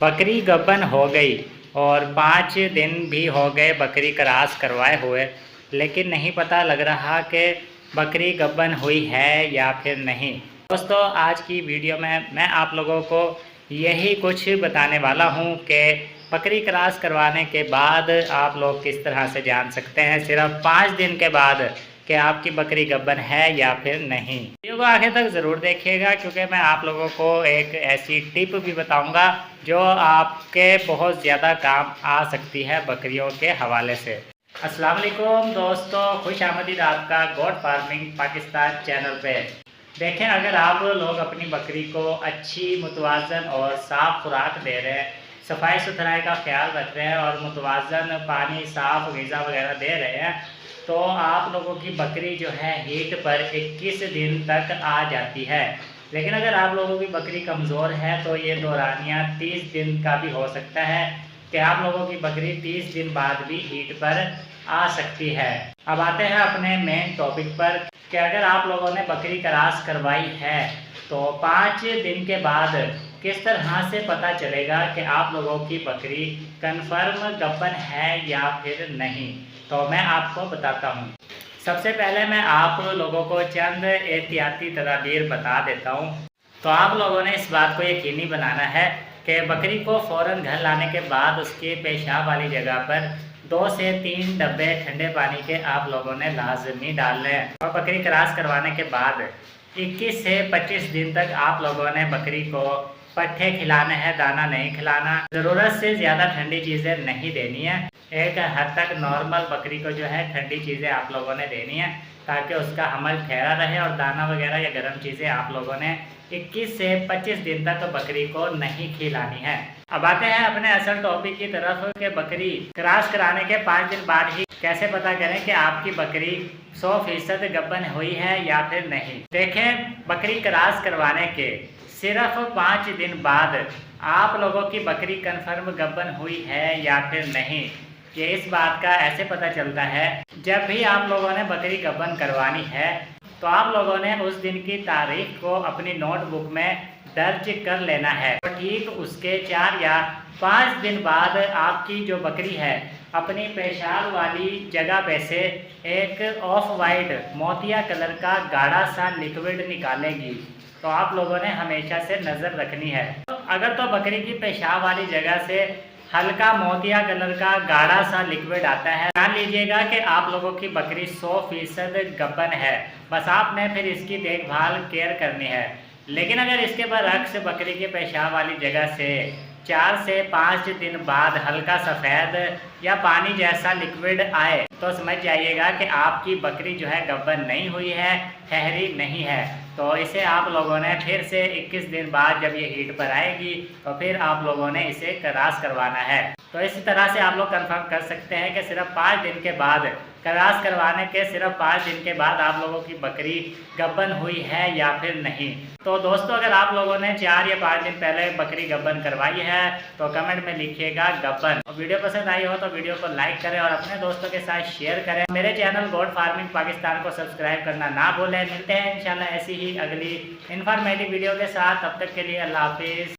बकरी गब्बन हो गई और 5 दिन भी हो गए बकरी क्रॉस करवाए हुए, लेकिन नहीं पता लग रहा कि बकरी गब्बन हुई है या फिर नहीं। दोस्तों, आज की वीडियो में मैं आप लोगों को यही कुछ बताने वाला हूं कि बकरी क्रॉस करवाने के बाद आप लोग किस तरह से जान सकते हैं सिर्फ 5 दिन के बाद कि आपकी बकरी गब्बन है या फिर नहीं। वीडियो को आखिर तक ज़रूर देखिएगा, क्योंकि मैं आप लोगों को एक ऐसी टिप भी बताऊंगा जो आपके बहुत ज़्यादा काम आ सकती है बकरियों के हवाले से। अस्सलाम वालेकुम दोस्तों, खुश आमदीद आपका गोट फार्मिंग पाकिस्तान चैनल पे। देखें, अगर आप लोग अपनी बकरी को अच्छी मुतवाज़न और साफ़ खुराक दे रहे हैं, सफाई सुथराई का ख्याल रख रहे हैं और मुतवाज़न पानी, साफ़ ग़िज़ा वगैरह दे रहे हैं, तो आप लोगों की बकरी जो है हीट पर 21 दिन तक आ जाती है। लेकिन अगर आप लोगों की बकरी कमज़ोर है तो ये दौरानिया 30 दिन का भी हो सकता है कि आप लोगों की बकरी 30 दिन बाद भी हीट पर आ सकती है। अब आते हैं अपने मेन टॉपिक पर कि अगर आप लोगों ने बकरी क्रॉस करवाई है तो 5 दिन के बाद किस तरह से पता चलेगा कि आप लोगों की बकरी कन्फर्म गब्बन है या फिर नहीं, तो मैं आपको बताता हूँ। सबसे पहले मैं आप लोगों को चंद एहतियाती तदाबीर बता देता हूँ। तो आप लोगों ने इस बात को यकीनी बनाना है कि बकरी को फ़ौरन घर लाने के बाद उसके पेशाब वाली जगह पर 2 से 3 डब्बे ठंडे पानी के आप लोगों ने लाजमी डालने हैं। और बकरी क्रॉस करवाने के बाद 21 से 25 दिन तक आप लोगों ने बकरी को पट्ठे खिलाने हैं, दाना नहीं खिलाना। ज़रूरत से ज़्यादा ठंडी चीज़ें नहीं देनी है। एक हद तक नॉर्मल बकरी को जो है ठंडी चीज़ें आप लोगों ने देनी है ताकि उसका हमल ठहरा रहे, और दाना वगैरह या गर्म चीज़ें आप लोगों ने 21 से 25 दिन तक बकरी को नहीं खिलानी है। अब आते हैं अपने असल टॉपिक की तरफ कि बकरी क्रॉस कराने के 5 दिन बाद ही कैसे पता करें कि आपकी बकरी 100% गब्बन हुई है या फिर नहीं। देखें, बकरी क्रॉस करवाने के सिर्फ 5 दिन बाद आप लोगों की बकरी कन्फर्म गब्बन हुई है या फिर नहीं, ये इस बात का ऐसे पता चलता है जब भी आप लोगों ने बकरी गब्बन करवानी है तो आप लोगों ने उस दिन की तारीख को अपनी नोटबुक में दर्ज कर लेना है। तो ठीक उसके 4 या 5 दिन बाद आपकी जो बकरी है अपनी पेशाब वाली जगह पे से एक ऑफ वाइट मोतिया कलर का गाढ़ा सा लिक्विड निकालेगी। तो आप लोगों ने हमेशा से नज़र रखनी है। तो अगर तो बकरी की पेशाब वाली जगह से हल्का मोतिया कलर का गाढ़ा सा लिक्विड आता है, जान लीजिएगा कि आप लोगों की बकरी 100% गब्बन है। बस आपने फिर इसकी देखभाल केयर करनी है। लेकिन अगर इसके बरअक्स बकरी के पेशाब वाली जगह से 4 से 5 दिन बाद हल्का सफ़ेद या पानी जैसा लिक्विड आए तो समझ जाइएगा कि आपकी बकरी जो है गब्बन नहीं हुई है, ठहरी नहीं है। तो इसे आप लोगों ने फिर से 21 दिन बाद जब ये हीट पर आएगी तो फिर आप लोगों ने इसे क्रॉस करवाना है। तो इसी तरह से आप लोग कंफर्म कर सकते हैं कि सिर्फ 5 दिन के बाद, क्रॉस करवाने के सिर्फ 5 दिन के बाद आप लोगों की बकरी गब्बन हुई है या फिर नहीं। तो दोस्तों, अगर आप लोगों ने 4 या 5 दिन पहले बकरी गब्बन करवाई है तो कमेंट में लिखिएगा गब्बन। और वीडियो पसंद आई हो तो वीडियो को लाइक करें और अपने दोस्तों के साथ शेयर करें। मेरे चैनल गोट फार्मिंग पाकिस्तान को सब्सक्राइब करना ना भूलें। मिलते हैं इंशाल्लाह ऐसी ही अगली इन्फॉर्मेटिव वीडियो के साथ। तब तक के लिए अल्लाह हाफिज़।